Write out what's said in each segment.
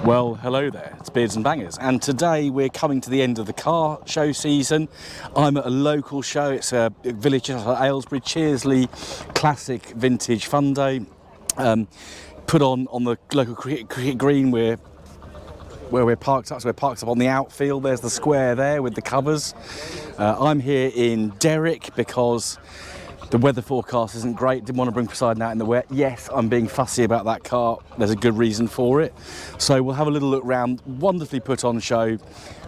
Well, hello there, it's Beards and Bangers, and today we're coming to the end of the car show season. I'm at a local show, it's a village just outside Aylesbury, Chearsley Classic Vintage Fun Day, put on the local cricket green where we're parked up. So we're parked up on the outfield, there's the square there with the covers. I'm here in Derrick because the weather forecast isn't great. Didn't want to bring Poseidon out in the wet. Yes, I'm being fussy about that car. There's a good reason for it. So we'll have a little look round. Wonderfully put on show,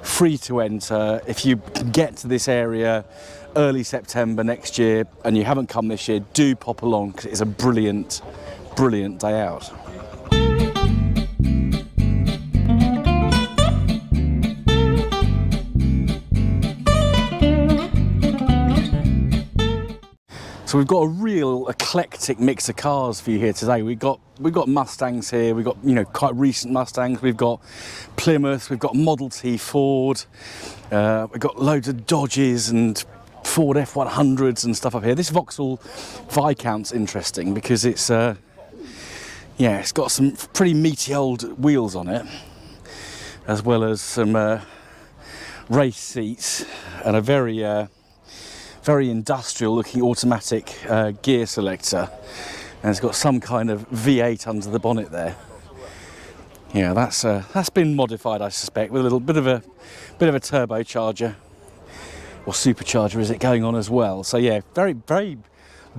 free to enter. If you get to this area early September next year and you haven't come this year, do pop along because it's a brilliant, brilliant day out. So we've got a real eclectic mix of cars for you here today. We've got Mustangs here. We've got quite recent Mustangs. We've got Plymouth. We've got Model T Ford. We've got loads of Dodges and Ford F100s and stuff up here. This Vauxhall Viscount's interesting because it's it's got some pretty meaty old wheels on it, as well as some race seats and a very industrial looking automatic gear selector, and it's got some kind of V8 under the bonnet there. Yeah, that's been modified, I suspect, with a little bit of a turbocharger or supercharger is it going on as well. So yeah, very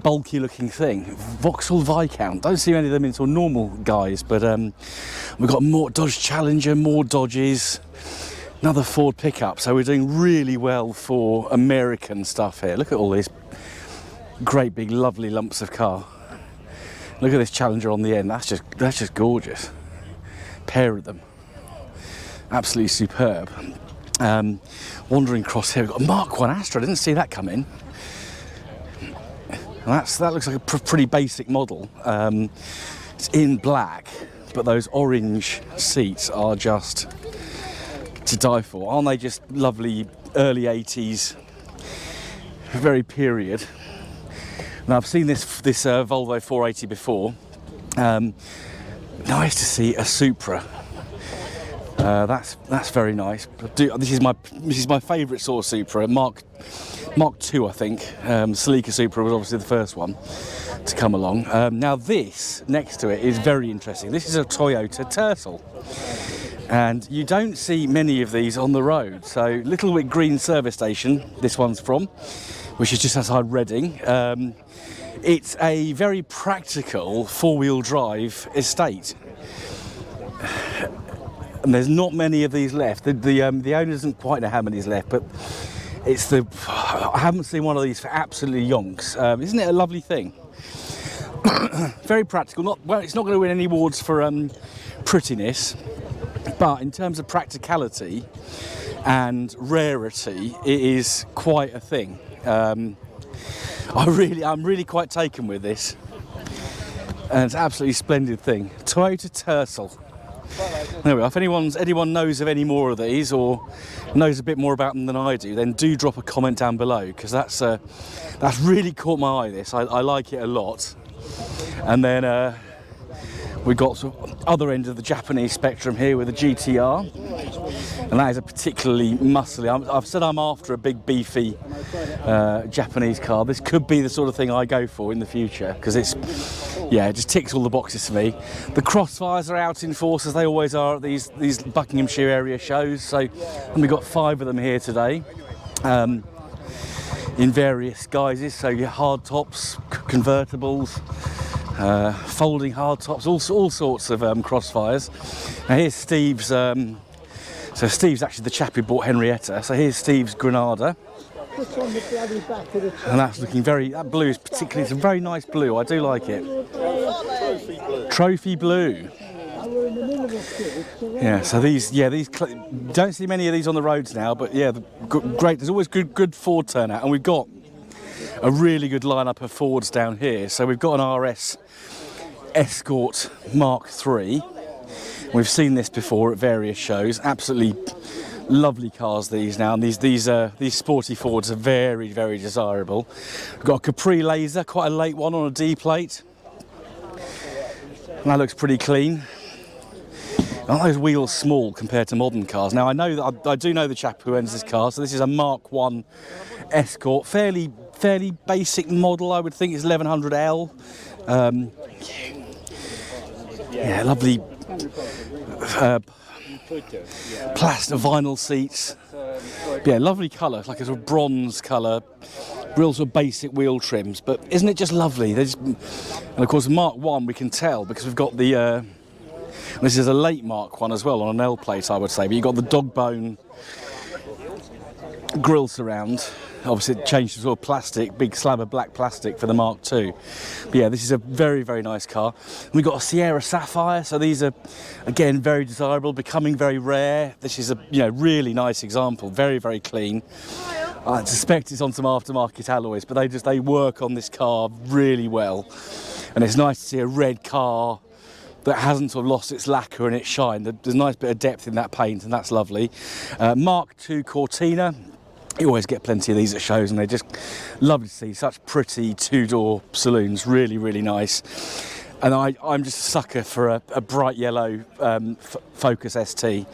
bulky looking thing. Vauxhall Viscount, don't see many of them in sort of normal guys, but we've got more Dodge Challenger, more Dodges, another Ford pickup. So we're doing really well for American stuff here. Look at all these great big lovely lumps of car. Look at this Challenger on the end. That's just gorgeous. Pair of them, absolutely superb. Wandering across here, we've got a Mark 1 Astra. I didn't see that come in. And that looks like a pretty basic model. It's in black, but those orange seats are just to die for. Aren't they just lovely? Early 80s, very period. Now I've seen this Volvo 480 before. Nice to see a Supra. That's very nice. This is my favourite sort of Supra. Mark II, I think. Celica Supra was obviously the first one to come along. Now this next to it is very interesting. This is a Toyota Tercel. And you don't see many of these on the road. So Littlewick Green Service Station, this one's from, which is just outside Reading. It's a very practical four-wheel drive estate. And there's not many of these left. The owner doesn't quite know how many is left, but I haven't seen one of these for absolutely yonks. Isn't it a lovely thing? Very practical. It's not going to win any awards for prettiness. But in terms of practicality and rarity, it is quite a thing. I'm really quite taken with this, and it's an absolutely splendid thing. Toyota Tercel. There we are. If anyone knows of any more of these or knows a bit more about them than I do, then do drop a comment down below, because that's really caught my eye. This I like it a lot. And then we've got sort of other end of the Japanese spectrum here with the GTR, and that is a particularly muscly. I've said I'm after a big beefy Japanese car. This could be the sort of thing I go for in the future, because it just ticks all the boxes for me. The Crossfires are out in force, as they always are at these Buckinghamshire area shows. So, and we've got 5 of them here today, in various guises. So you hard tops, convertibles, folding hard tops, all sorts of Crossfires. Now here's Steve's. So Steve's actually the chap who bought Henrietta. So here's Steve's Granada. And that's looking that blue is particularly, it's a very nice blue. I do like it. Trophy blue. Yeah, so these don't see many of these on the roads now, but yeah, great. There's always good Ford turnout, and we've got a really good lineup of Fords down here. So we've got an RS Escort Mark III. We've seen this before at various shows. Absolutely lovely cars these now, and these sporty Fords are very desirable. We've got a Capri Laser, quite a late one on a D plate. And that looks pretty clean. Aren't those wheels small compared to modern cars? Now I know that I do know the chap who owns this car. So this is a Mark 1 Escort, fairly basic model. I would think it's 1100L. Yeah, lovely plastic vinyl seats. Yeah, lovely colour, like a sort of bronze colour. Real sort of basic wheel trims, but isn't it just lovely? And of course, Mark 1 we can tell because we've got the. This is a late Mark 1 as well on an L plate, I would say. But you've got the dog bone grille surround. Obviously, it changed to sort of plastic, big slab of black plastic for the Mark II. But yeah, this is a very, very nice car. We've got a Sierra Sapphire, so these are, again, very desirable, becoming very rare. This is a really nice example, very, very clean. I suspect it's on some aftermarket alloys, but they work on this car really well. And it's nice to see a red car that hasn't sort of lost its lacquer and its shine. There's a nice bit of depth in that paint, and that's lovely. Mark II Cortina. You always get plenty of these at shows, and they're just lovely to see. Such pretty two-door saloons, really, really nice. And I'm just a sucker for a bright yellow Focus ST.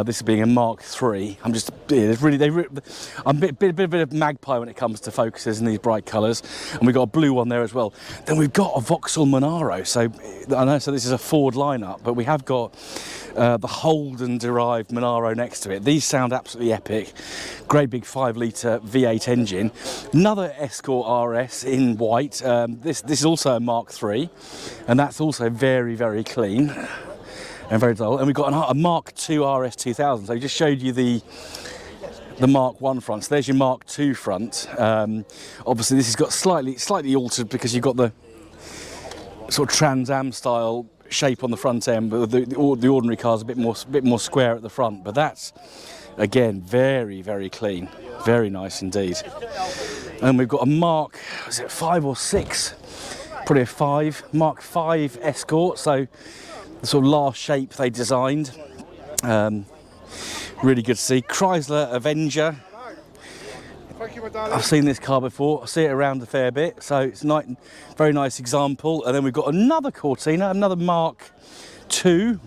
This being a Mark III. I'm just I'm a bit of magpie when it comes to Focuses in these bright colours. And we've got a blue one there as well. Then we've got a Vauxhall Monaro. So I know this is a Ford lineup, but we have got the Holden-derived Monaro next to it. These sound absolutely epic. Great big 5-litre V8 engine. Another Escort RS in white. This is also a Mark III, and that's also very, very clean and very dull. And we've got a Mark II RS 2000. So I just showed you the Mark 1 front. So there's your Mark II front. Obviously, this has got slightly altered because you've got the sort of Trans Am style shape on the front end, but the ordinary car's a bit more square at the front. But that's, again, very, very clean, very nice indeed. And we've got a Mark, is it 5 or 6? Probably a 5, Mark V Escort. So the sort of last shape they designed. Really good to see. Chrysler Avenger. I've seen this car before. I see it around a fair bit, so it's a very nice example. And then we've got another Cortina, another Mark II,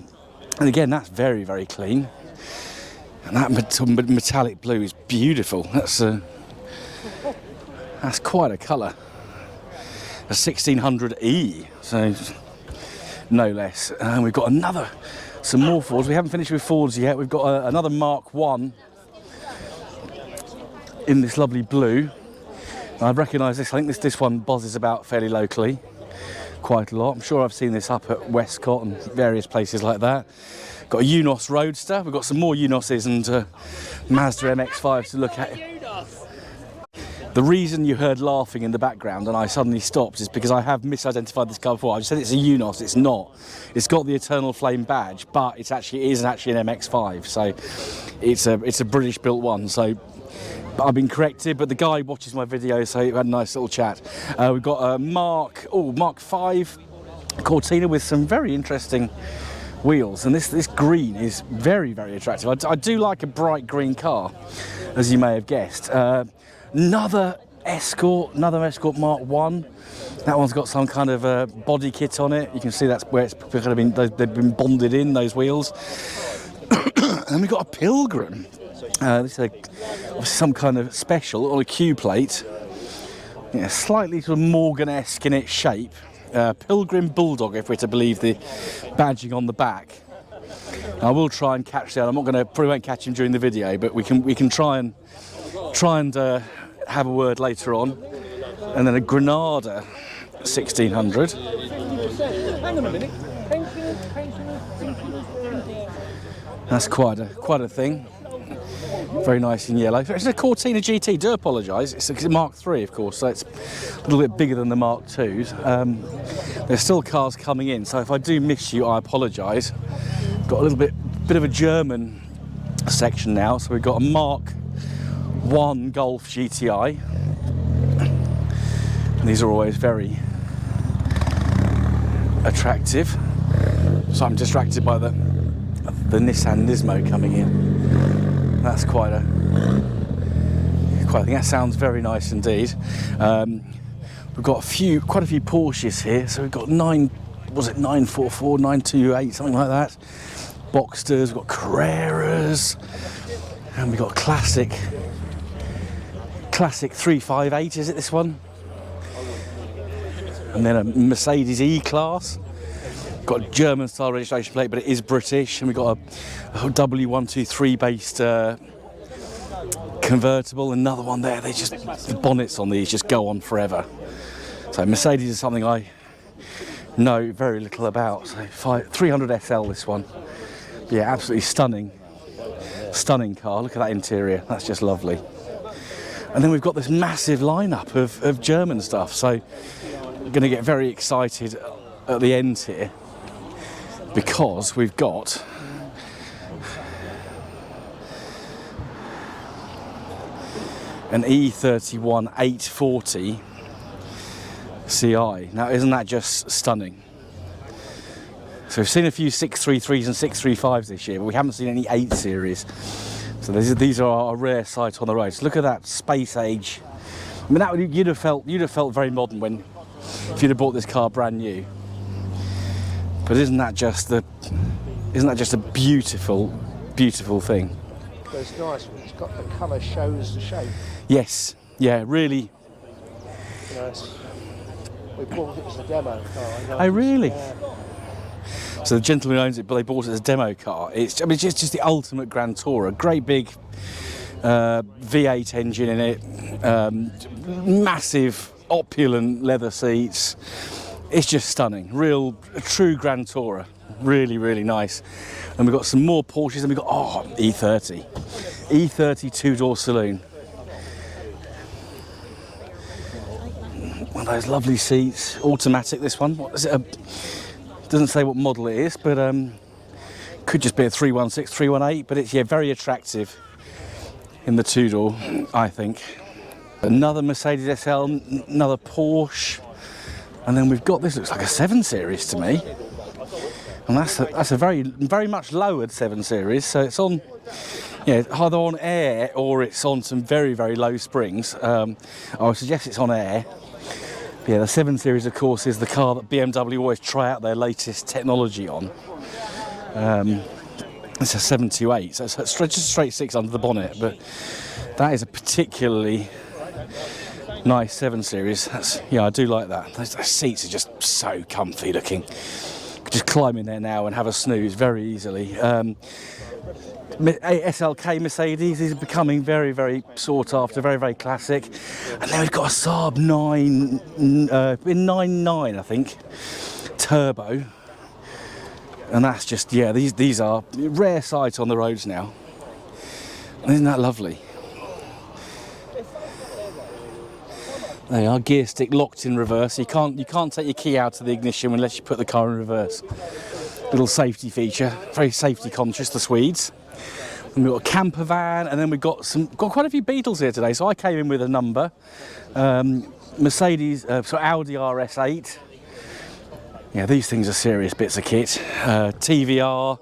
and again that's very, very clean. And that metallic blue is beautiful. That's quite a colour. A 1600E, so no less. And we've got some more Fords. We haven't finished with Fords yet. We've got another Mark 1. In this lovely blue. I recognise this. I think this one buzzes about fairly locally quite a lot. I'm sure I've seen this up at Westcott and various places like that. Got a Unos Roadster. We've got some more Unoses and Mazda MX-5s to look at. The reason you heard laughing in the background and I suddenly stopped is because I have misidentified this car before. I just said it's a Unos. It's not. It's got the Eternal Flame badge, but it is actually an MX-5. So it's a British built one. So I've been corrected, but the guy watches my video, so we had a nice little chat. We've got a Mark V Cortina with some very interesting wheels, and this green is very, very attractive. I do like a bright green car, as you may have guessed. Another Escort Mark 1. That one's got some kind of body kit on it. You can see that's where they've been bonded in, those wheels. And we've got a Pilgrim. This is obviously some kind of special on a Q plate. Yeah, slightly sort of Morgan-esque in its shape. Pilgrim Bulldog, if we're to believe the badging on the back. I will try and catch that. Probably won't catch him during the video, but we can try and have a word later on. And then a Granada 1600. Hang on a minute. That's quite a thing. Very nice in yellow. It's a Cortina GT, do apologise. It's a Mark III, of course, so it's a little bit bigger than the Mark IIs. There's still cars coming in, so if I do miss you, I apologise. Got a little bit of a German section now, so we've got a Mark I Golf GTI. And these are always very attractive. So I'm distracted by the Nissan Nismo coming in. That's quite a thing. That sounds very nice indeed. We've got quite a few Porsches here. So we've got 944, 928, something like that. Boxsters, we've got Carreras, and we've got classic 358, is it this one? And then a Mercedes E-Class. Got a German style registration plate, but it is British. And we've got a W123 based convertible. Another one there. They just, the bonnets on these just go on forever. So Mercedes is something I know very little about. So 300 SL this one. Yeah, absolutely stunning car. Look at that interior. That's just lovely. And then we've got this massive lineup of German stuff. So I'm going to get very excited at the end here, because we've got an E31 840 CI. Now, isn't that just stunning? So we've seen a few 633s and 635s this year, but we haven't seen any 8 series. So these are a rare sight on the road. So look at that space age. I mean, you'd have felt very modern if you'd have bought this car brand new. But isn't that just a beautiful thing? It's nice. It's got the colour shows the shape. Yes. Yeah. Really. You know, we bought it as a demo car. Oh, really? Yeah. So the gentleman who owns it, but they bought it as a demo car. It's just the ultimate Grand Tourer. Great big V8 engine in it, massive opulent leather seats. It's just stunning. A true Grand Tourer. Really, really nice. And we've got some more Porsches, and we've got E30 two-door saloon. One of those lovely seats, automatic. This one. What is it? Doesn't say what model it is, but could just be a 316, 318, but it's, yeah, very attractive in the two-door, I think. Another Mercedes SL, another Porsche, and then we've got this, looks like a 7 Series to me. And that's a very much lowered 7 Series, so it's on, yeah, either on air or it's on some very, very low springs. I would suggest it's on air. Yeah, the 7 Series, of course, is the car that BMW always try out their latest technology on. It's a 728, so it's just a straight 6 under the bonnet, but that is a particularly nice 7 Series. Yeah, I do like that. Those seats are just so comfy looking. Could just climb in there now and have a snooze very easily. SLK Mercedes, these are becoming very, very sought after, very, very classic. And then we've got a Saab 9.9, I think, turbo. And that's just, yeah, these are rare sights on the roads now. Isn't that lovely? There you are, gear stick locked in reverse. You can't take your key out of the ignition unless you put the car in reverse. Little safety feature, very safety conscious, the Swedes. And we've got a camper van, and then we've got quite a few Beetles here today. So I came in with a number, Mercedes, Audi RS8. Yeah, these things are serious bits of kit. TVR,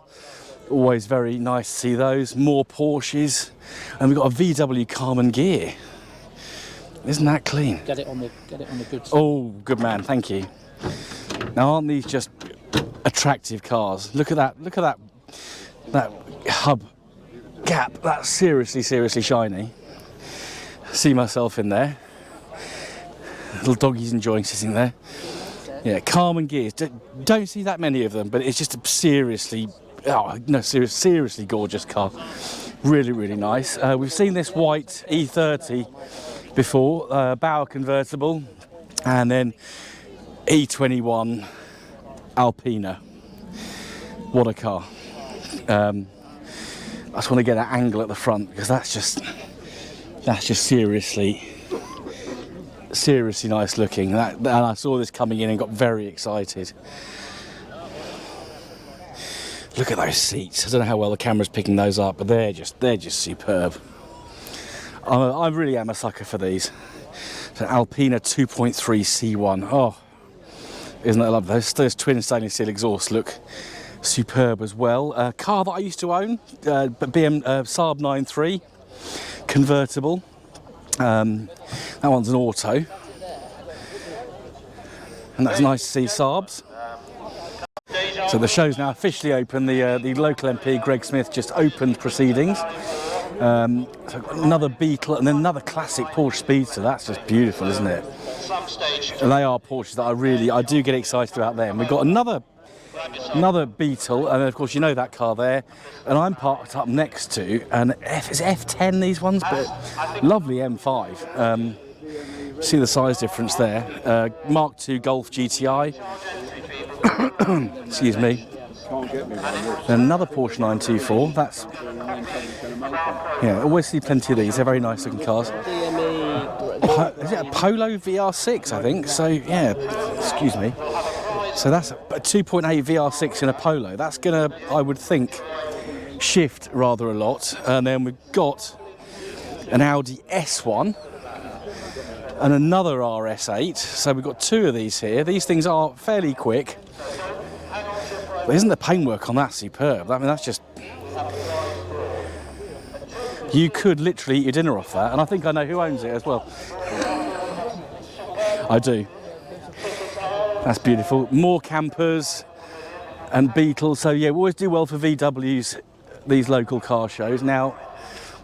always very nice to see those. More Porsches, and we've got a VW Carman gear. Isn't that clean? Get it on the good side. Oh, good man, thank you. Now, aren't these just attractive cars? Look at that hub gap. That's seriously shiny. See myself in there. Little doggies enjoying sitting there. Yeah, Carman gears. Don't see that many of them, but it's just a seriously gorgeous car. Really, really nice. We've seen this white E30 before, Bauer convertible, and then E21 Alpina. What a car. I just want to get an angle at the front, because that's just seriously nice looking. And I saw this coming in and got very excited. Look at those seats. I don't know how well the camera's picking those up, but they're just superb. I really am a sucker for these. So Alpina 2.3 C1. Oh, isn't that lovely? Those twin stainless steel exhausts look superb as well. A car that I used to own, Saab 9.3 convertible. That one's an auto, and that's nice to see Saabs. So the show's now officially open. The local MP, Greg Smith, just opened proceedings. So another Beetle and then another classic Porsche Speedster. That's just beautiful, isn't it? And they are Porsches that I do get excited about them. We've got another Beetle, and of course you know that car there, and I'm parked up next to an is it F10 these ones, but lovely M5. See the size difference there. Mark II Golf GTI. Excuse me. And another Porsche 924. That's always see plenty of these. They're very nice looking cars. Is it a Polo VR6? I think so. Yeah. Excuse me. So that's a 2.8 VR6 in a Polo. That's gonna, I would think, shift rather a lot. And then we've got an Audi S1 and another RS8. So we've got two of these here. These things are fairly quick. But isn't the paintwork on that superb? I mean, that's just... You could literally eat your dinner off that, and I think I know who owns it as well. I do. That's beautiful. More campers and Beetles. So yeah, we always do well for VWs, these local car shows. Now,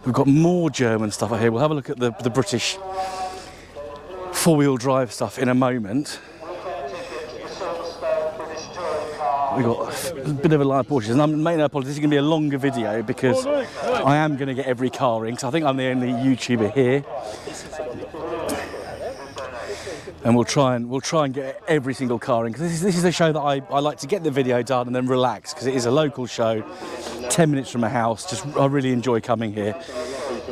we've got more German stuff out here. We'll have a look at the British four-wheel drive stuff in a moment. We've got a bit of a line of Porsches, and I'm making no apologies, this is going to be a longer video because I am going to get every car in, because I think I'm the only YouTuber here. And we'll try and get every single car in, because this is a show that I like to get the video done and then relax, because it is a local show, 10 minutes from my house. I really enjoy coming here.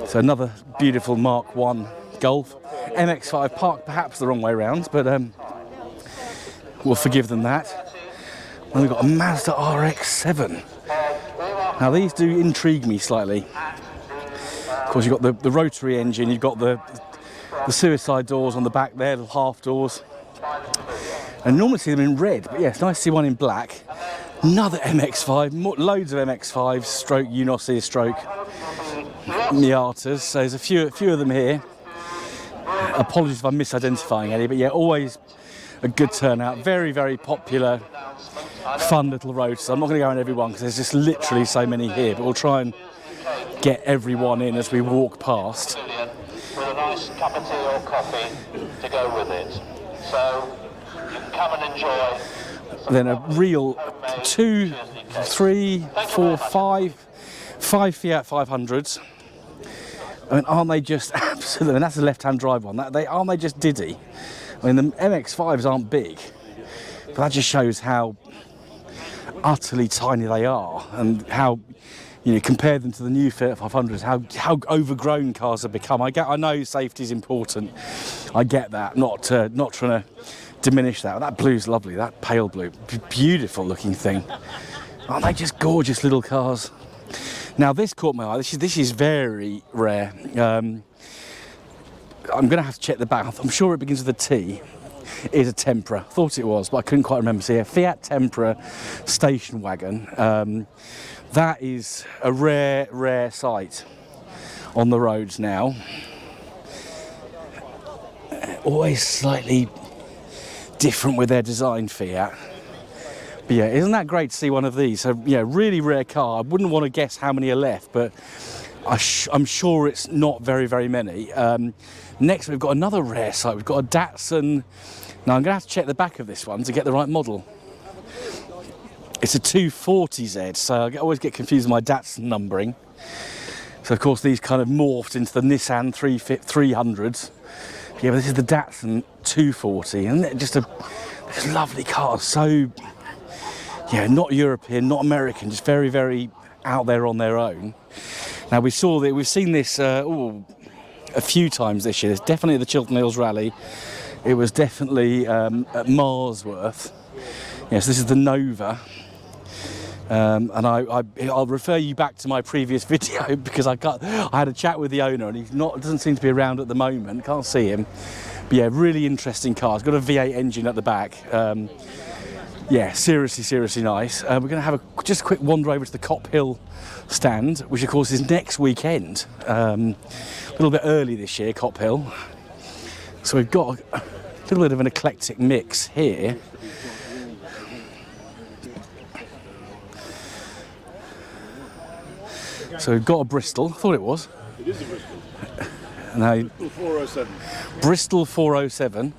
So another beautiful Mark I Golf. MX-5 parked perhaps the wrong way around, but we'll forgive them that. And we've got a Mazda RX-7. Now these do intrigue me slightly. Of course you've got the rotary engine, you've got the suicide doors on the back there, little half doors. And normally see them in red, but yeah, it's nice to see one in black. Another MX-5, loads of MX-5s, stroke Unosses, stroke Miatas. So there's a few of them here. Apologies if I'm misidentifying any, but yeah, always a good turnout. Very, very popular, fun little road. So I'm not going to go on every one because there's just literally so many here, but we'll try and get everyone in as we walk past. With a nice cup of tea or coffee to go with it. So you can come and enjoy. Then a real 2, 3, 4, 5 Fiat 500s. I mean, aren't they just absolutely? And that's the left-hand drive one. Aren't they just diddy? I mean, the MX-5s aren't big, but that just shows how utterly tiny they are, and how, you know, compare them to the new Fiat 500s, how overgrown cars have become. I know safety is important. I get that. Not trying to diminish that. That blue's lovely. That pale blue, beautiful looking thing. Aren't they just gorgeous little cars? Now this caught my eye. This is very rare. I'm going to have to check the back. I'm sure it begins with a T. It is a Tempra. Thought it was, but I couldn't quite remember. So yeah, Fiat Tempra station wagon. That is a rare sight on the roads now. Always slightly different with their design, Fiat. But yeah, isn't that great to see one of these? So yeah, really rare car. I wouldn't want to guess how many are left, but I'm sure it's not very many. Next, we've got another rare sight. We've got a Datsun. Now I'm going to have to check the back of this one to get the right model. It's a 240Z, so I always get confused with my Datsun numbering. So of course these kind of morphed into the Nissan 300s. Yeah, but this is the Datsun 240, and they're just a lovely car. So yeah, not European, not American, just very out there on their own. Now we've seen this a few times this year. There's definitely the Chiltern Hills Rally. It was definitely at Marsworth. Yes, this is the Nova. And I'll refer you back to my previous video because I had a chat with the owner, and doesn't seem to be around at the moment. Can't see him. But yeah, really interesting car. It's got a V8 engine at the back. Yeah, seriously nice. We're going to have just a quick wander over to the Cop Hill stand, which of course is next weekend. A little bit early this year, Cop Hill. So we've got a little bit of an eclectic mix here. So we've got a Bristol. I thought it was. It is a Bristol. No, Bristol 407. Bristol 407.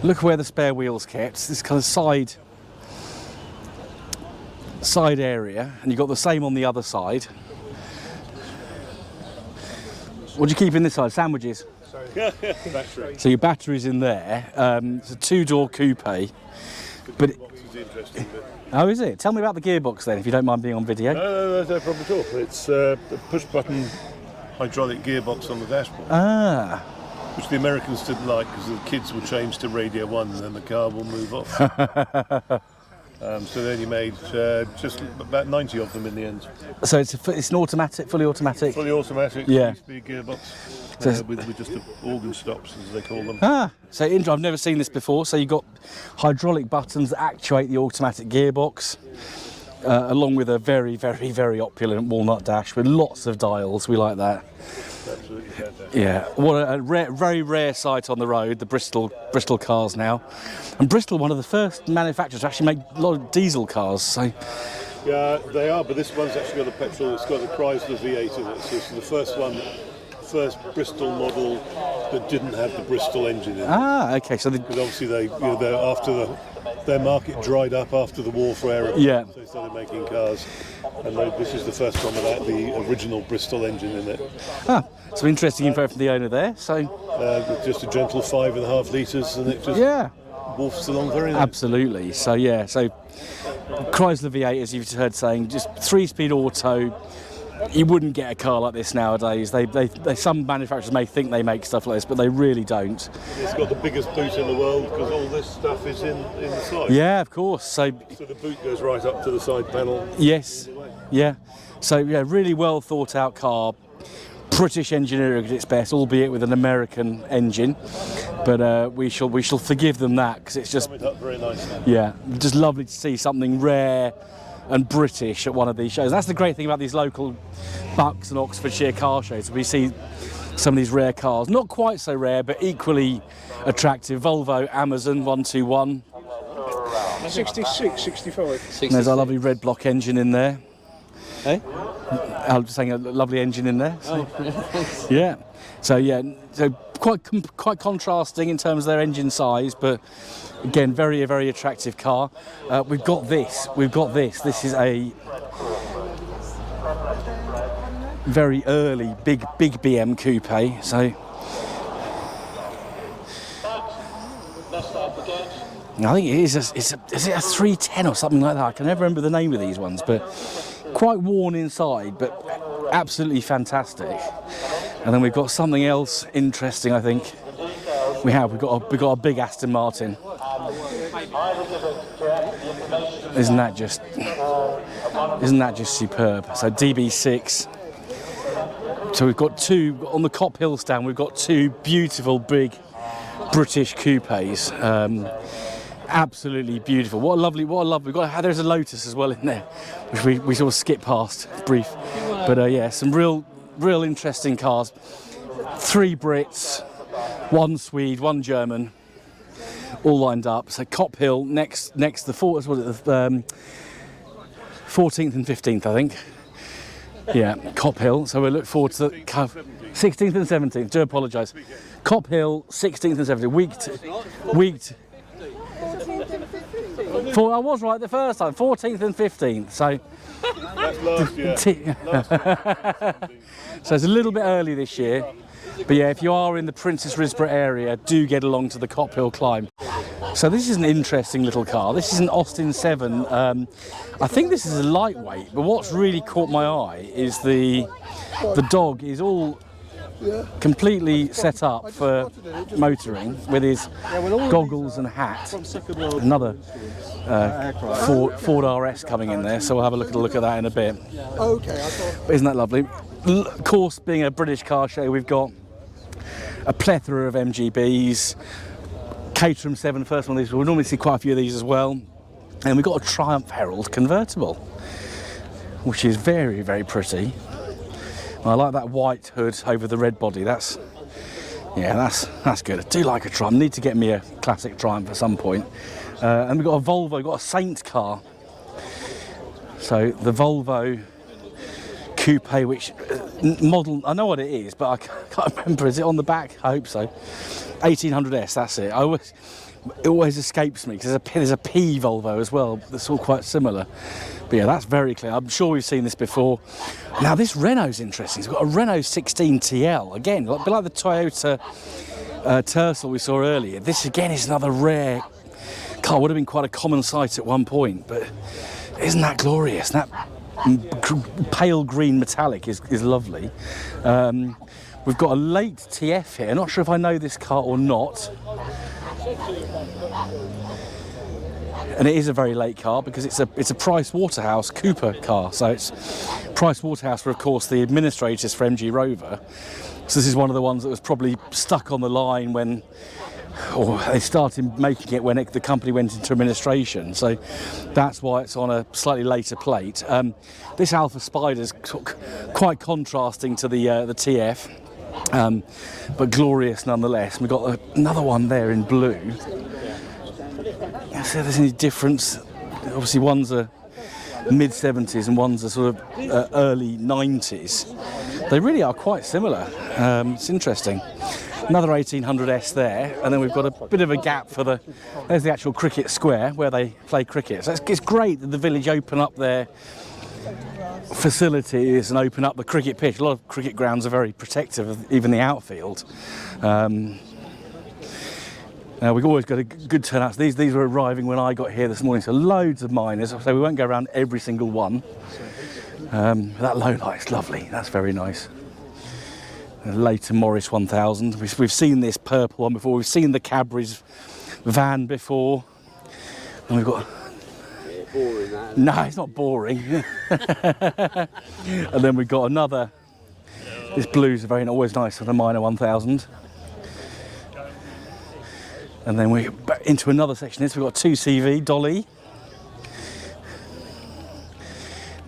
Look where the spare wheel's kept. This kind of side area, and you've got the same on the other side. What do you keep in this side? Sandwiches. Battery. So your battery's in there. It's a 2-door coupe. But The box is the interesting bit. oh, is it? Tell me about the gearbox then, if you don't mind being on video. No problem at all. It's a push-button hydraulic gearbox on the dashboard, Ah, which the Americans didn't like because the kids will change to Radio 1 and then the car will move off. So they only made just about 90 of them in the end. so it's an automatic, fully automatic. Fully automatic, Yeah. used to be a gearbox So- with just the organ stops, as they call them. Ah, so I've never seen this before. So you've got hydraulic buttons that actuate the automatic gearbox, along with a very, very, very opulent walnut dash with lots of dials. We like that. Absolutely fantastic. Yeah, what a very rare sight on the road, the Bristol cars now. And Bristol, one of the first manufacturers to actually make a lot of diesel cars. So Yeah, they are, but this one's actually got a petrol. It's got the Chearsley V8 in it. So it's the first Bristol model that didn't have the Bristol engine in it. ah, okay, so Because obviously their market dried up after the war for aeroplanes. Yeah. So they started making cars, and this is the first one without the original Bristol engine in it. some interesting info from the owner there. So With just a gentle 5.5 litres, and it just yeah, wolfs along very nicely. absolutely. So yeah, so Chrysler V8, as you've heard saying, just 3-speed auto. You wouldn't get a car like this nowadays. Some manufacturers may think they make stuff like this, but they really don't. It's got the biggest boot in the world because all this stuff is in the side. Yeah, of course. So So the boot goes right up to the side panel. yes, yeah. So yeah, really well thought out car. British engineering at its best, albeit with an American engine. But we shall forgive them that, because it's just, Summed up very nicely. yeah, just lovely to see something rare and British at one of these shows. That's the great thing about these local Bucks and Oxfordshire car shows. We see some of these rare cars, not quite so rare, but equally attractive. Volvo Amazon 121. 66, 65. And there's a lovely red block engine in there. Hey? I was just saying, a lovely engine in there. So. Yeah. So yeah, so quite contrasting in terms of their engine size, but again, very attractive car. We've got this. This is a very early big BM coupe. So I think it is. Is it a 310 or something like that? I can never remember the name of these ones, but quite worn inside, but absolutely fantastic. And then we've got something else interesting. I think we've got a big Aston Martin. Isn't that just superb? So DB6. So we've got two on the Cop Hill stand. We've got two beautiful big British coupes. Absolutely beautiful. What a lovely. We've got. There's a Lotus as well in there, which we sort of skipped past brief. But yeah, some real interesting cars. 3 Brits, 1 Swede, 1 German, all lined up. So Cop Hill next the 14th and 15th, I think. Yeah, Cop Hill. So we look forward to the 16th and 17th. Do apologise. Cop Hill, 16th and 17th. Week. I was right the first time. 14th and 15th. So. That's last year. So it's a little bit early this year, but yeah, if you are in the Princess Risborough area, do get along to the Cop Hill climb. So this is an interesting little car. This is an Austin 7. I think this is a lightweight, but what's really caught my eye is the dog is all completely set up for motoring with his goggles and hat. Another Ford RS coming in there, so we'll have a look at that in a bit. Okay, But isn't that lovely? Of course, being a British car show, we've got a plethora of MGBs. Caterham 7, first one of these. We'll normally see quite a few of these as well. And we've got a Triumph Herald convertible, which is very pretty. I like that white hood over the red body. That's good. I do like a Triumph. Need to get me a classic Triumph at some point. And we've got a Volvo, we've got a Saint car. So the Volvo coupe, which model, I know what it is, but I can't remember. Is it on the back? I hope so. 1800S, that's it. It always escapes me because there's a P Volvo as well that's all quite similar. But yeah, that's very clear. I'm sure we've seen this before. Now this Renault's interesting. It's got a Renault 16 TL. Again, a bit like the Toyota Chearsley we saw earlier. This again is another rare car. Would have been quite a common sight at one point, but isn't that glorious? That pale green metallic is lovely. We've got a late TF here. Not sure if I know this car or not. And it is a very late car because it's a Price Waterhouse Cooper car. So it's Price Waterhouse were of course the administrators for MG Rover. So this is one of the ones that was probably stuck on the line when, or they started making it when the company went into administration. So that's why it's on a slightly later plate. This Alpha Spider's quite contrasting to the TF, but glorious nonetheless. We've got another one there in blue. See if there's any difference. Obviously one's a mid-70s and one's a sort of early 90s. They really are quite similar. It's interesting. Another 1800S there, and then we've got a bit of a gap for there's the actual cricket square where they play cricket. So it's great that the village open up their facilities and open up the cricket pitch. A lot of cricket grounds are very protective of even the outfield. Now we've always got a good turnout. These were arriving when I got here this morning, so loads of miners. So we won't go around every single one. That low light's lovely. That's very nice. A later Morris 1000. We've seen this purple one before. We've seen the Cadbury's van before, and we've got. Boring, that. No, it's not boring. And then we've got another. This blue's very always nice for the Minor 1000. And then we're back into another section. We've got 2CV Dolly.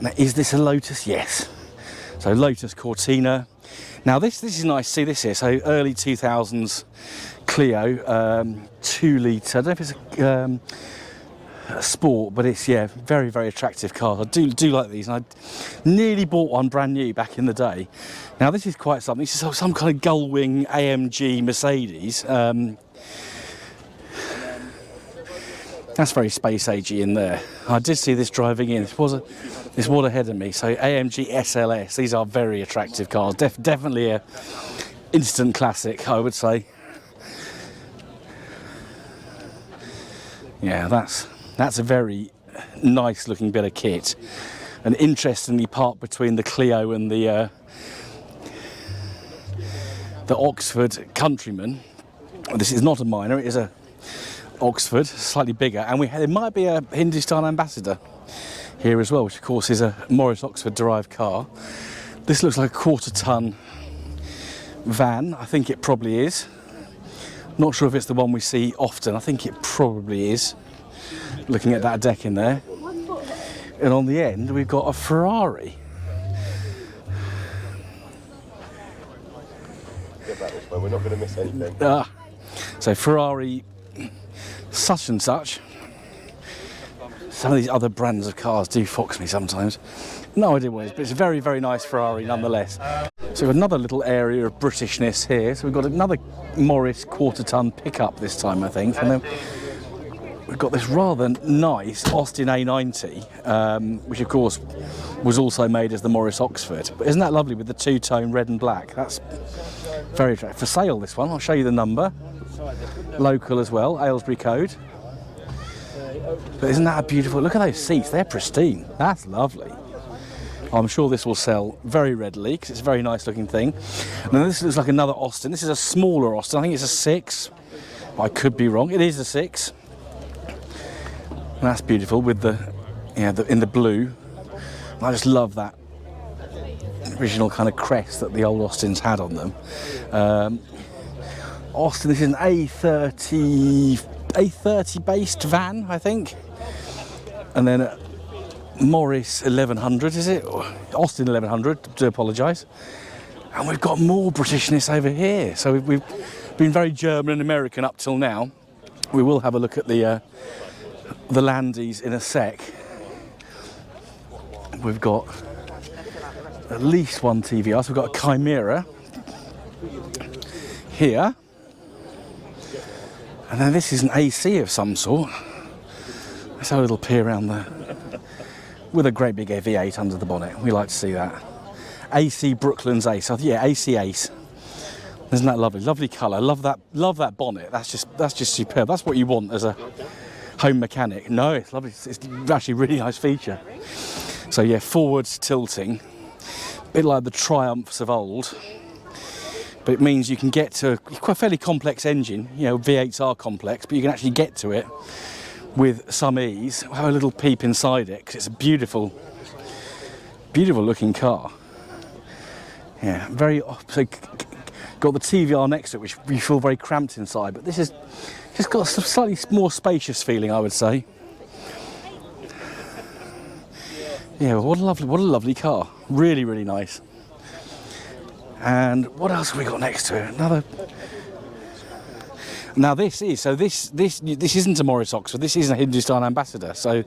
Now, is this a Lotus? Yes. So Lotus Cortina. Now this is nice to see this here. So early 2000s Clio, 2 litre. I don't know if it's a sport, but it's very, very attractive car. I do like these, and I nearly bought one brand new back in the day. Now this is quite something. This is some kind of gull wing AMG Mercedes. That's very space agey in there. I did see this driving in. This was ahead of me. So AMG SLS. These are very attractive cars. Definitely a instant classic, I would say. Yeah, that's a very nice looking bit of kit. And interestingly parked between the Clio and the Oxford Countryman. This is not a minor. It is a Oxford, slightly bigger, and there might be a Hindustan Ambassador here as well, which of course is a Morris Oxford derived car. This looks like a 1/4 ton van. I think it probably is. Not sure if it's the one we see often. I think it probably is, looking at that deck in there. And on the end we've got a Ferrari. Get back this way, we're not going to miss anything. So Ferrari such and such. Some of these other brands of cars do fox me sometimes. No idea what it is, but it's a very, very nice Ferrari nonetheless. So we've got another little area of Britishness here. So we've got another Morris 1/4 ton pickup this time, I think. And then we've got this rather nice Austin A90, which of course was also made as the Morris Oxford. But isn't that lovely with the two-tone red and black? That's very attractive. For sale, this one. I'll show you the number. Local as well, Aylesbury code. But isn't that a beautiful, look at those seats, they're pristine. That's lovely. I'm sure this will sell very readily because it's a very nice looking thing. And then this looks like another Austin. This is a smaller Austin. I think it's a 6. I could be wrong. It is a 6. And that's beautiful with in the blue. I just love that original kind of crest that the old Austins had on them. Austin, this is an A30 based van, I think. And then a Morris 1100, is it? Austin 1100, do apologise. And we've got more Britishness over here. So we've been very German and American up till now. We will have a look at the Landies in a sec. We've got at least one TVR. So we've got a Chimera here. And then this is an AC of some sort. Let's have a little peer around there. With a great big V8 under the bonnet. We like to see that. AC Brooklands Ace. Oh, yeah, AC Ace. Isn't that lovely? Lovely colour. Love that bonnet. That's just superb. That's what you want as a home mechanic. No, it's lovely. It's actually a really nice feature. So yeah, forwards tilting. A bit like the Triumphs of old. But it means you can get to quite a fairly complex engine. You know, V8s are complex, but you can actually get to it with some ease. We'll have a little peep inside it because it's a beautiful, beautiful looking car. Yeah, very. So got the TVR next to it, which you feel very cramped inside. But this is just got a slightly more spacious feeling, I would say. Yeah, what a lovely car. Really, really nice. And what else have we got next to it? Another. Now this isn't a Morris Oxford. This is a Hindustan Ambassador. So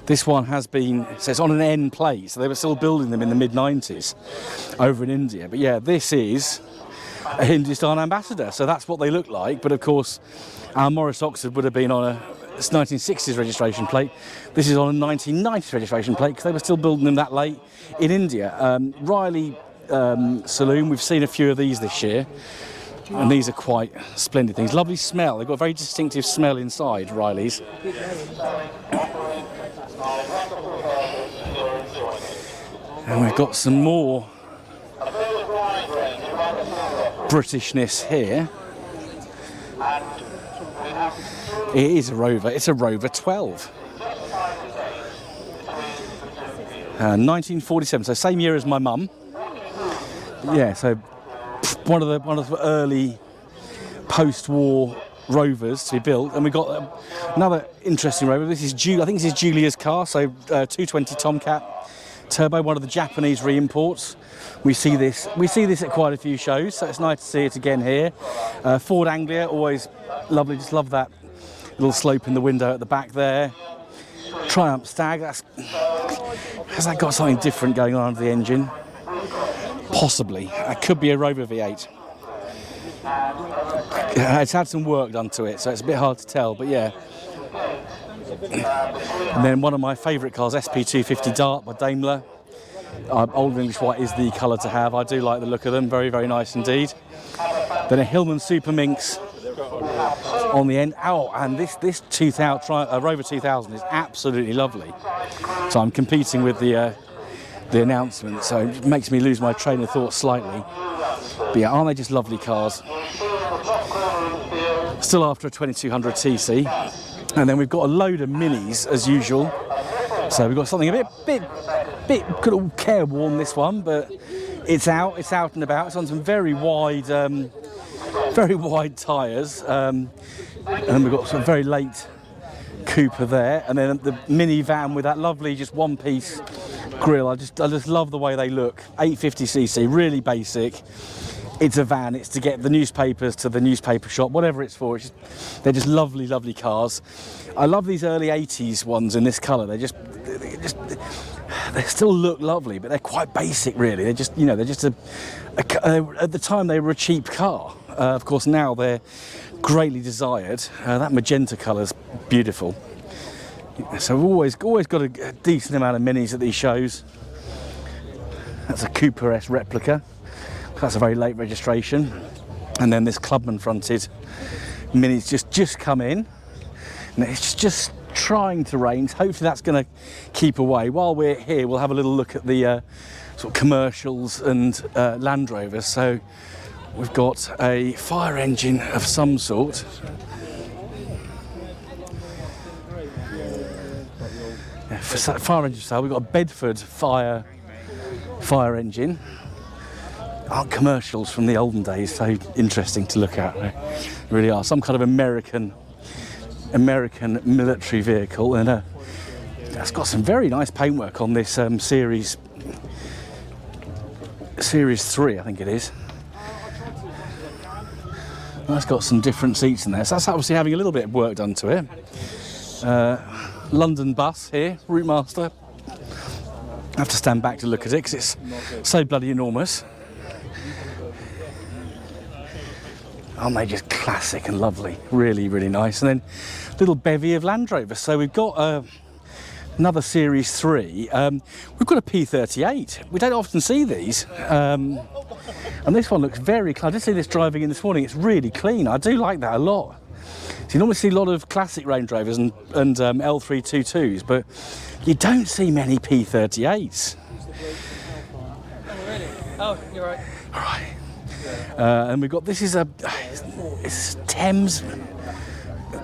this one has been. So it's on an N plate. So they were still building them in the mid-90s over in India. But yeah, this is a Hindustan Ambassador. So that's what they look like. But of course, our Morris Oxford would have been on a 1960s registration plate. This is on a 1990s registration plate because they were still building them that late in India. Riley Saloon. We've seen a few of these this year. And these are quite splendid things. Lovely smell. They've got a very distinctive smell inside, Riley's. And we've got some more Britishness here. It is a Rover. It's a Rover 12. 1947, so same year as my mum. Yeah, so one of the early post-war Rovers to be built, and we got another interesting Rover. This is I think this is Julia's car, so 220 Tomcat turbo, one of the Japanese re-imports. We see this at quite a few shows, so it's nice to see it again here. Ford Anglia, always lovely. Just love that little slope in the window at the back there. Triumph Stag. Has that got something different going on under the engine? Possibly. That could be a Rover V8. It's had some work done to it, so it's a bit hard to tell, but yeah. And then one of my favourite cars, SP250 Dart by Daimler. Old English White is the colour to have. I do like the look of them, very, very nice indeed. Then a Hillman Super Minx on the end. Oh, and this 2000 Rover 2000 is absolutely lovely. So I'm competing with the announcement, so it makes me lose my train of thought slightly. But yeah, aren't they just lovely cars? Still after a 2200 TC. And then we've got a load of minis as usual. So we've got something a bit could all careworn, this one, but it's out and about. It's on some very wide tyres. And then we've got some very late Cooper there, and then the minivan with that lovely just one-piece grille. I just love the way they look. 850cc, really basic. It's a van. It's to get the newspapers to the newspaper shop, whatever it's for. They're just lovely, lovely cars. I love these early 80s ones in this colour. They still look lovely, but they're quite basic, really. They're just, you know, they're just at the time they were a cheap car. Of course, now they're greatly desired. That magenta colour's beautiful. So we've always got a decent amount of minis at these shows. That's a Cooper S replica. That's a very late registration. And then this Clubman fronted mini's just come in. And it's just trying to rain. Hopefully that's going to keep away. While we're here, we'll have a little look at the sort of commercials and Land Rovers. So we've got a fire engine of some sort. Yeah, for fire engine style, we've got a Bedford fire engine. Aren't commercials from the olden days so interesting to look at? They really are. Some kind of American military vehicle, and it's got some very nice paintwork on this series 3, I think it is. That's got some different seats in there, so that's obviously having a little bit of work done to it. London bus here, Route Master. I have to stand back to look at it because it's so bloody enormous. Aren't they just classic and lovely? Really, really nice. And then little bevy of Land Rovers. So we've got another Series 3. We've got a P38. We don't often see these. And this one looks very clean. I did see this driving in this morning. It's really clean. I do like that a lot. So you normally see a lot of classic Range Rovers and L322s, but you don't see many P38s. Oh, really? Oh, you're right. All right. And we've got, this is it's Thames,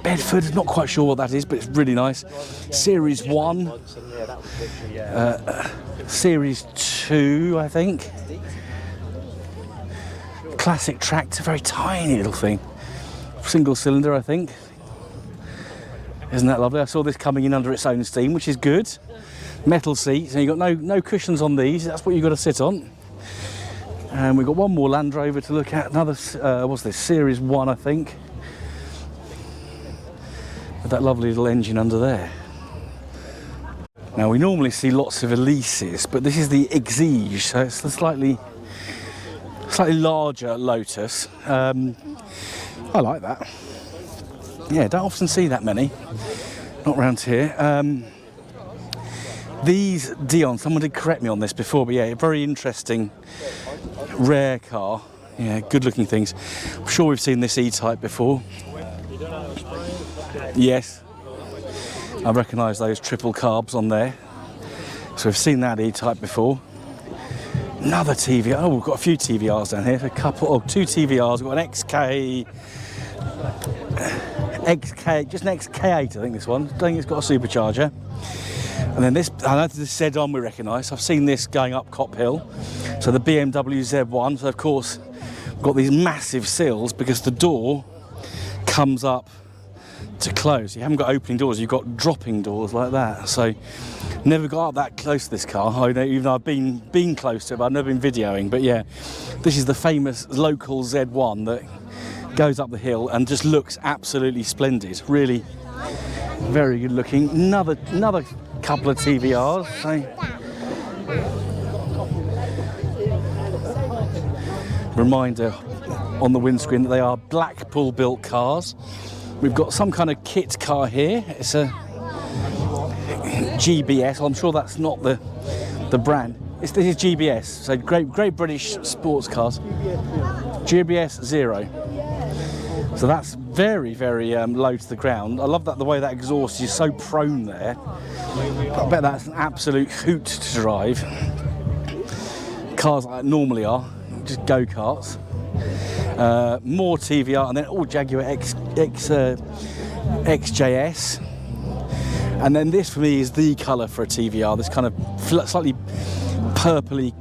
Bedford, not quite sure what that is, but it's really nice. Series 1, Series 2, I think. Classic tractor, very tiny little thing. Single cylinder, I think. Isn't that lovely? I saw this coming in under its own steam, which is good. Metal seats, and you've got no cushions on these. That's what you've got to sit on. And we've got one more Land Rover to look at. Another, what's this? Series 1, I think. With that lovely little engine under there. Now, we normally see lots of Elises, but this is the Exige, so it's a slightly larger Lotus. I like that. Yeah, don't often see that many. Not around here. These Dion, someone did correct me on this before, but yeah, a very interesting, rare car. Yeah, good looking things. I'm sure we've seen this E-Type before. Yes. I recognise those triple carbs on there. So we've seen that E-Type before. Another TVR. Oh, we've got a few TVRs down here. Two TVRs. We've got an XK, just an XK8, I think this one. I think it's got a supercharger. And then this, I know this sedan we recognise. I've seen this going up Cop Hill. So the BMW Z1. So of course, we've got these massive sills because the door comes up to close. You haven't got opening doors, you've got dropping doors like that. So never got up that close to this car, even though I've been close to it, but I've never been videoing. But yeah, this is the famous local Z1 that goes up the hill and just looks absolutely splendid. Really very good looking. Another couple of TVRs. So reminder on the windscreen that they are Blackpool built cars. We've got some kind of kit car here. It's a GBS. Well, I'm sure that's not the brand. This is GBS, so Great British Sports Cars. GBS 0. So that's very, very low to the ground. I love that the way that exhaust is so prone there. I bet that's an absolute hoot to drive. Cars like that normally are, just go-karts. More TVR, and then Jaguar XJS. And then this for me is the colour for a TVR, this kind of slightly purpley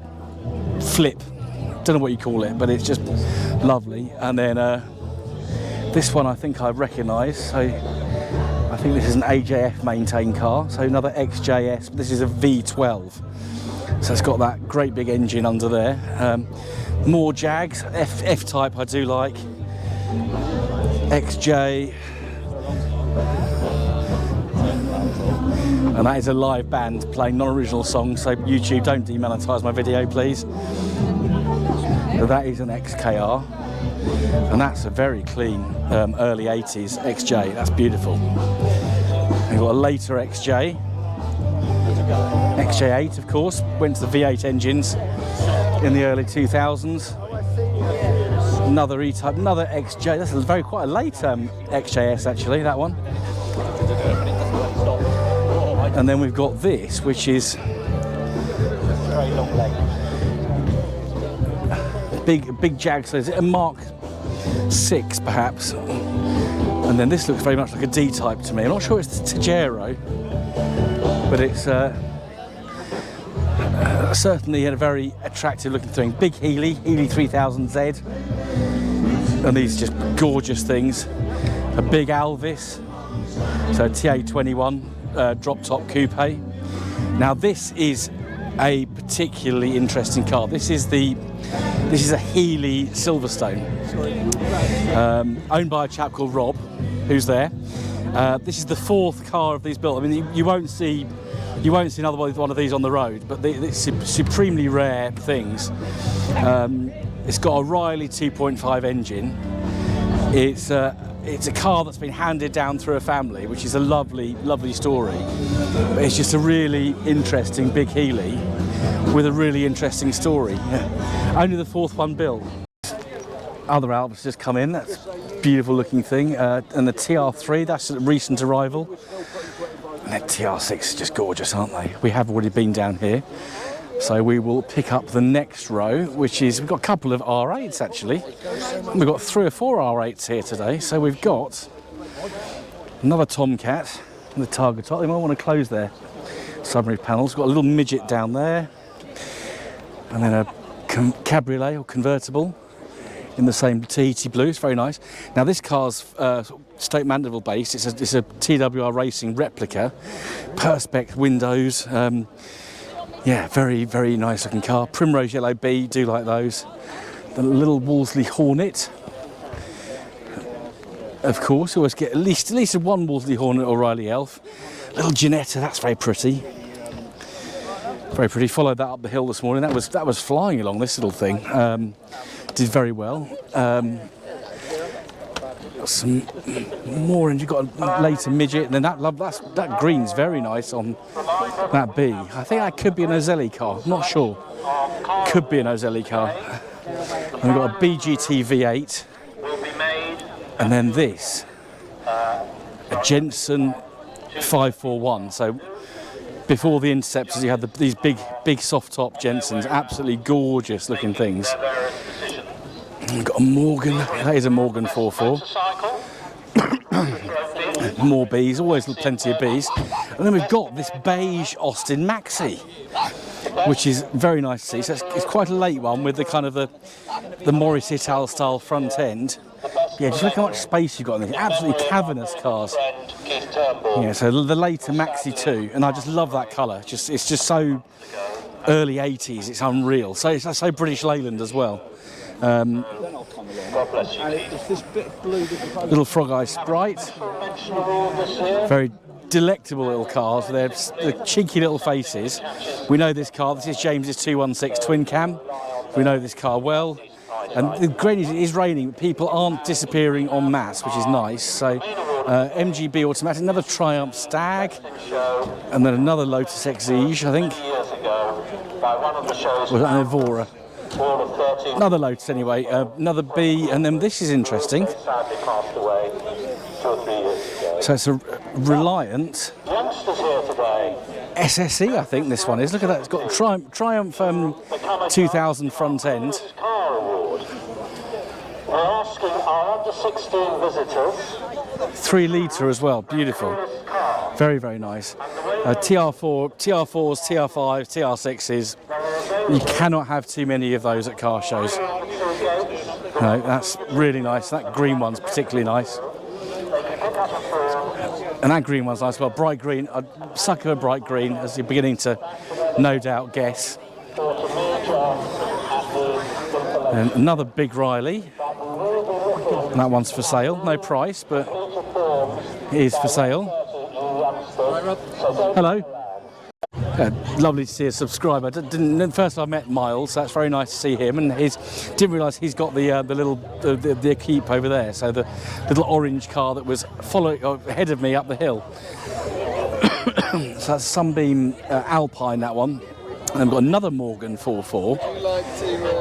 flip. Don't know what you call it, but it's just lovely. And then this one I think I recognise, so I think this is an AJF maintained car, so another XJS, but this is a V12. So it's got that great big engine under there. More Jags, F-Type I do like. XJ. And that is a live band playing non-original songs, so YouTube, don't demonetise my video, please. So that is an XKR. And that's a very clean early 80s XJ. That's beautiful. We've got a later XJ. XJ8, of course, went to the V8 engines in the early 2000s. Another E-Type, another XJ. That's quite a late XJS actually, that one. And then we've got this, which is big Jag. So is it a Mark 6 perhaps? And then this looks very much like a D-Type to me. I'm not sure it's the Tajero, but it's certainly a very attractive looking thing. Big Healy 3000Z, and these just gorgeous things. A big Alvis, so TA21 drop top coupe. Now this is a particularly interesting car. This is a Healy Silverstone, owned by a chap called Rob, who's there. This is the fourth car of these built. I mean, you won't see You won't see another one of these on the road, but they're supremely rare things. It's got a Riley 2.5 engine. It's a car that's been handed down through a family, which is a lovely, lovely story. But it's just a really interesting big Heeley with a really interesting story. Only the 4th one built. Other Alps just come in. That's a beautiful looking thing. And the TR3, that's a recent arrival. And the TR6 is just gorgeous, aren't they? We have already been down here. So we will pick up the next row, which is, we've got a couple of R8s actually. We've got 3 or 4 R8s here today. So we've got another Tomcat and the Targa top. They might want to close their sunroof panels. We've got a little midget down there. And then a cabriolet or convertible in the same Tahiti blue. It's very nice. Now this car's Stoke Mandeville based. It's a TWR Racing replica. Perspex windows. Yeah, very, very nice looking car. Primrose Yellow B, do like those. The little Wolseley Hornet. Of course, always get at least one Wolseley Hornet or Riley Elf. Little Ginetta, that's very pretty. Very pretty. Followed that up the hill this morning. That was flying along this little thing. Did very well. Got some more, and you've got a later midget, and then that green's very nice on that B. I think that could be an Ozelli car. I'm not sure. Could be an Ozelli car. And we've got a BGT V8, and then this, a Jensen 541. So before the Interceptors, you had these big soft top Jensens, absolutely gorgeous looking things. We've got a Morgan, that is a Morgan 44. More Bs, always plenty of Bs. And then we've got this beige Austin Maxi, which is very nice to see. So it's quite a late one with the kind of the Morris Ital style front end. Yeah, just look how much space you've got in these absolutely cavernous cars. Yeah, so the later Maxi 2, and I just love that colour. It's just so early 80s, it's unreal. So it's so British Leyland as well. Little Frog Eye Sprite, very delectable little cars. They're cheeky little faces. We know this car. This is James's 216 twin cam. We know this car well. And the great news, it is raining, but people aren't disappearing en masse, which is nice. So MGB automatic, another Triumph Stag, and then another Lotus Exige, I think. Was that an Evora? Another Lotus anyway, another B, and then this is interesting. So it's a Reliant SSE, I think this one is. Look at that, it's got Triumph 2000 front end. We're asking our under 16 visitors. 3 litre as well, beautiful. Very, very nice. TR4s, TR5s, TR6s. You cannot have too many of those at car shows. No, that's really nice. That green one's particularly nice. And that green one's nice as well. Bright green, a sucker of bright green, as you're beginning to no doubt guess. And another big Riley. And that one's for sale. No price, but it is for sale. Hello. Lovely to see a subscriber. First I met Miles, so that's very nice to see him, and didn't realise he's got the Equipe over there, so the little orange car that was ahead of me up the hill. So that's Sunbeam Alpine, that one. And then we've got another Morgan 44,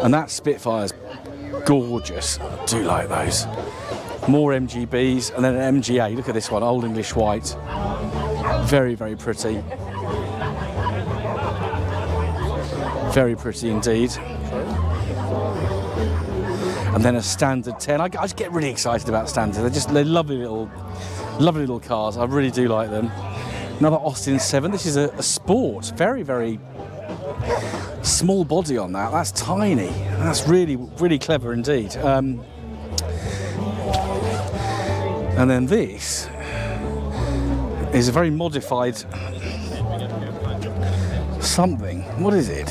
and that Spitfire's gorgeous. I do like those. More MGBs, and then an MGA. Look at this one, Old English White. Very, very pretty. Very pretty indeed. And then a Standard 10. I just get really excited about Standards. They're lovely little cars. I really do like them. Another Austin 7. This is a Sport. Very, very small body on that. That's tiny. That's really, really clever indeed. And then this is a very modified something. What is it?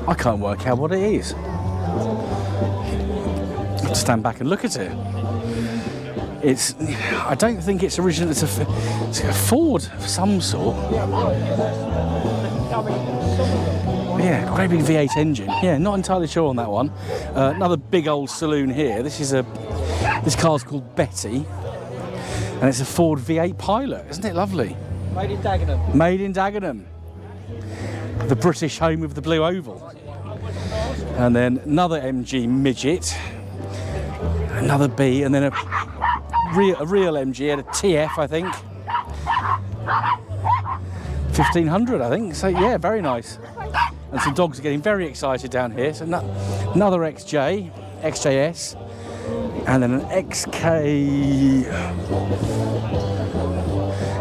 I can't work out what it is. I have to stand back and look at it. It's, I don't think it's original, it's a Ford of some sort. Yeah, great big V8 engine. Yeah, not entirely sure on that one. Another big old saloon here. This car's called Betty, and it's a Ford V8 Pilot. Isn't it lovely? Made in Dagenham. Made in Dagenham. The British home of the blue oval. And then another MG midget, another B, and then a real MG at a TF, I think. 1500, I think. So yeah, very nice. And some dogs are getting very excited down here. So another XJS, and then an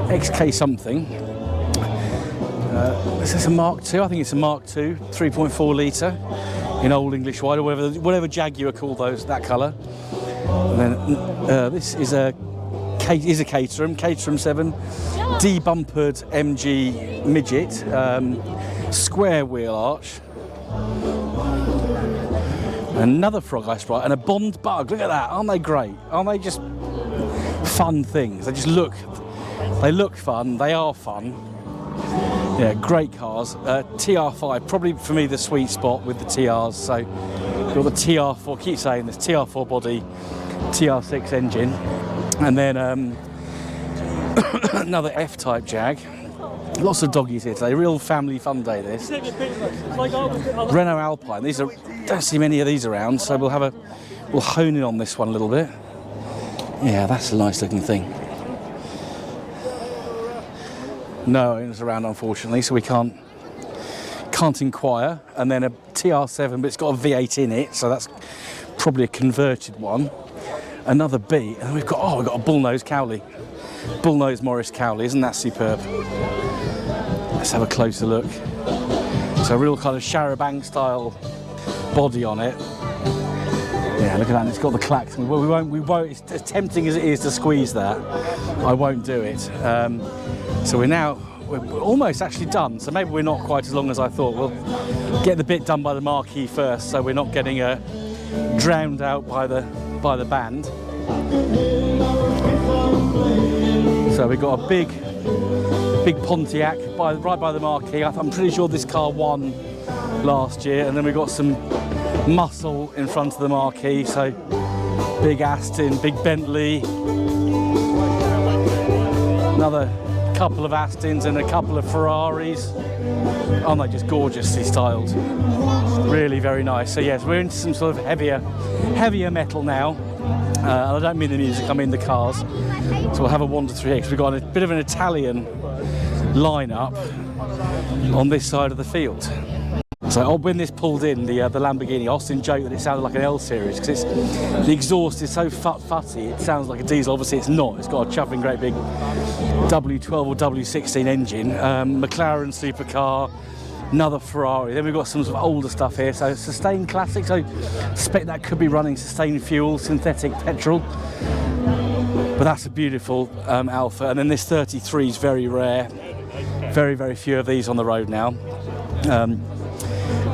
XK something. Is this a Mark II? I think it's a Mark II, 3.4 litre in Old English White, or whatever Jaguar called those, that colour. And then this is a Caterham 7, debumpered MG midget, square wheel arch. Another frog eye sprite and a Bond bug. Look at that! Aren't they great? Aren't they just fun things? They look fun. They are fun. Yeah, great cars. TR5, probably for me the sweet spot with the TRs. So you've got the TR4, keep saying this, TR4 body, TR6 engine, and then another F-type Jag. Lots of doggies here today, real family fun day this. Renault Alpine, don't see many of these around, so we'll hone in on this one a little bit. Yeah, that's a nice looking thing. No owners around, unfortunately, so we can't inquire. And then a TR7, but it's got a V8 in it, so that's probably a converted one. Another B, and we've got a bullnose Cowley, bullnose Morris Cowley. Isn't that superb? Let's have a closer look. It's a real kind of Charabang style body on it. Yeah, look at that. And it's got the clacks. We won't. It's as tempting as it is to squeeze that, I won't do it. So we're almost actually done. So maybe we're not quite as long as I thought. We'll get the bit done by the marquee first, so we're not getting drowned out by the band. So we've got a big Pontiac right by the marquee. I'm pretty sure this car won last year, and then we've got some muscle in front of the marquee. So big Aston, big Bentley, another couple of Astons and a couple of Ferraris. Aren't they just gorgeously styled? Really very nice. So yes, we're into some sort of heavier metal now. And I don't mean the music, I mean the cars. So we'll have a wander through here because we've got a bit of an Italian lineup on this side of the field. So when this pulled in, the Lamborghini, Austin joked that it sounded like an L series because the exhaust is so futty, it sounds like a diesel. Obviously it's not, it's got a chuffing great big W12 or W16 engine, McLaren supercar, another Ferrari. Then we've got some sort of older stuff here, so Sustain Classic, so I suspect that could be running Sustain fuel, synthetic petrol. But that's a beautiful Alpha, and then this 33 is very rare. Very, very few of these on the road now.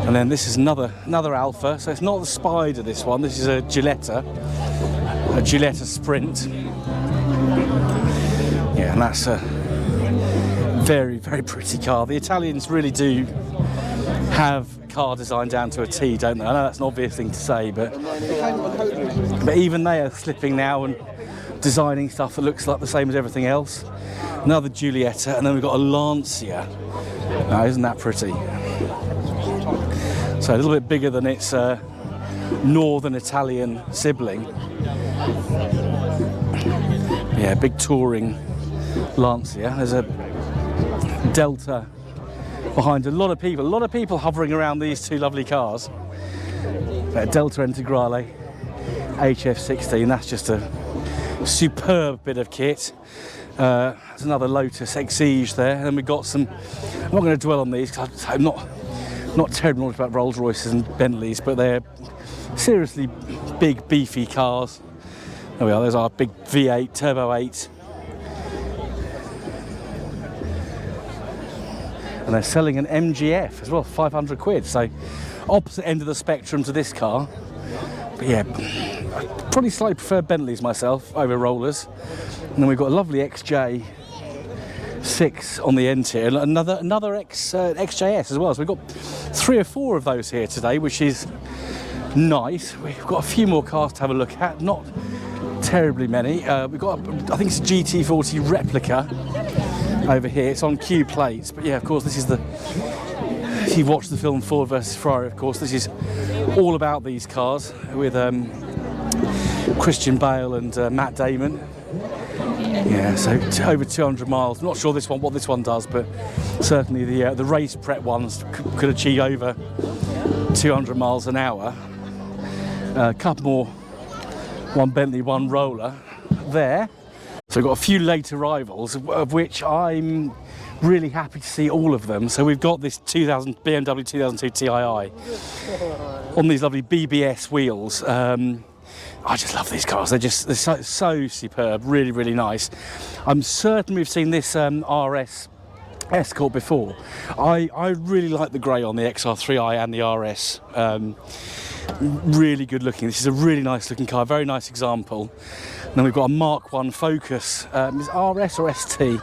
And then this is another Alpha, so it's not the Spider, this one, this is a Gilletta Sprint. Yeah, and that's a very, very pretty car. The Italians really do have car design down to a T, don't they? I know that's an obvious thing to say, but even they are slipping now and designing stuff that looks like the same as everything else. Another Giulietta, and then we've got a Lancia. Now, isn't that pretty? So a little bit bigger than its northern Italian sibling. Yeah, big touring Lancia. There's a Delta behind a lot of people hovering around these two lovely cars. Delta Integrale HF16, that's just a superb bit of kit. There's another Lotus Exige there, and then we've got some, I'm not going to dwell on these because I'm not terribly knowledge about Rolls Royces and Bentleys, but they're seriously big, beefy cars. There we are, there's our big V8, Turbo 8. And they're selling an MGF as well, 500 quid. So opposite end of the spectrum to this car. But yeah, I probably slightly prefer Bentleys myself over rollers. And then we've got a lovely XJ6 on the end here, and another XJS as well. So we've got 3 or 4 of those here today, which is nice. We've got a few more cars to have a look at, not terribly many. We've got, I think it's a GT40 replica over here. It's on Q plates, but yeah, of course, this is the, if you've watched the film Ford versus Ferrari, of course, this is all about these cars with Christian Bale and Matt Damon. Yeah, so over 200 miles. I'm not sure what this one does, but certainly the race prep ones could achieve over 200 miles an hour. A couple more, one Bentley, one roller there. So we've got a few late arrivals, of which I'm really happy to see all of them. So we've got this BMW 2002 Tii on these lovely BBS wheels. I just love these cars. They're so superb, really, really nice. I'm certain we've seen this RS Escort before. I really like the grey on the XR3i and the RS. Really good looking. This is a really nice looking car, very nice example. And then we've got a Mark 1 Focus. Is it RS or ST? A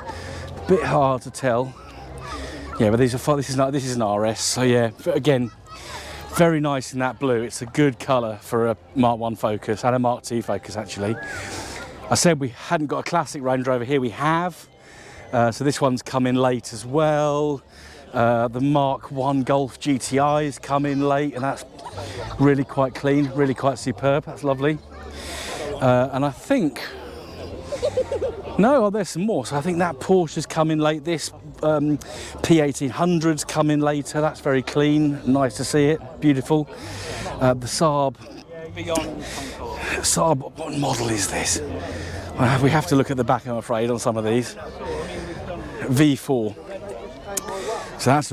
bit hard to tell. Yeah, but this is an RS. So yeah, again, very nice in that blue. It's a good colour for a Mark 1 Focus and a Mark 2 Focus actually. I said we hadn't got a classic Range Rover here. We have. So this one's come in late as well. The Mark 1 Golf GTI's come in late, and that's really quite clean, really quite superb. That's lovely. And I think, no, there's some more. So I think that Porsche's come in late. This P1800's come in later. That's very clean. Nice to see it. Beautiful. The Saab. Saab, what model is this? We have to look at the back, I'm afraid, on some of these. V4. So that's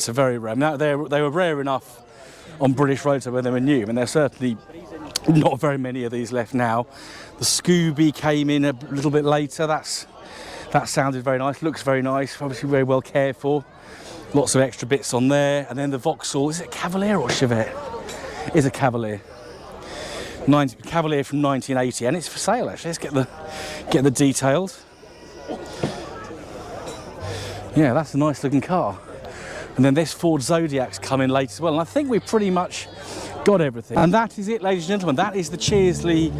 a very rare. Now they were rare enough on British roads when they were new, and there's certainly not very many of these left now. The Scooby came in a little bit later. That sounded very nice, looks very nice, obviously very well cared for. Lots of extra bits on there. And then the Vauxhall, is it Cavalier or Chevette? It is a Cavalier. Cavalier from 1980, and it's for sale actually. Let's get the details. Yeah, that's a nice looking car. And then this Ford Zodiac's come in late as well. And I think we've pretty much got everything. And that is it, ladies and gentlemen. That is the Chearsley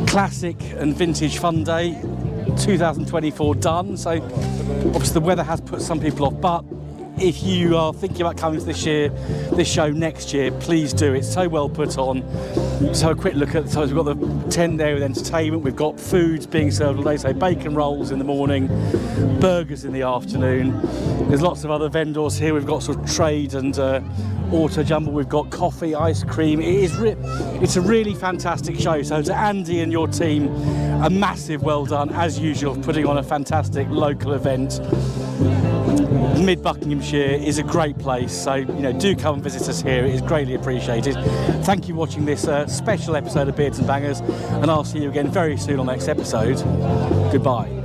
Classic and Vintage Fun Day 2024 done. So obviously the weather has put some people off, but if you are thinking about coming to this show next year, please do. It's so well put on. So a quick look at, so we've got the tent there with entertainment, we've got foods being served all day, so bacon rolls in the morning, burgers in the afternoon. There's lots of other vendors here. We've got sort of trade and auto jumble. We've got coffee, ice cream. It's a really fantastic show. So to Andy and your team, a massive well done, as usual, putting on a fantastic local event. Mid Buckinghamshire is a great place, so do come and visit us here. It is greatly appreciated. Thank you for watching this special episode of Beards and Bangers, and I'll see you again very soon on the next episode. Goodbye.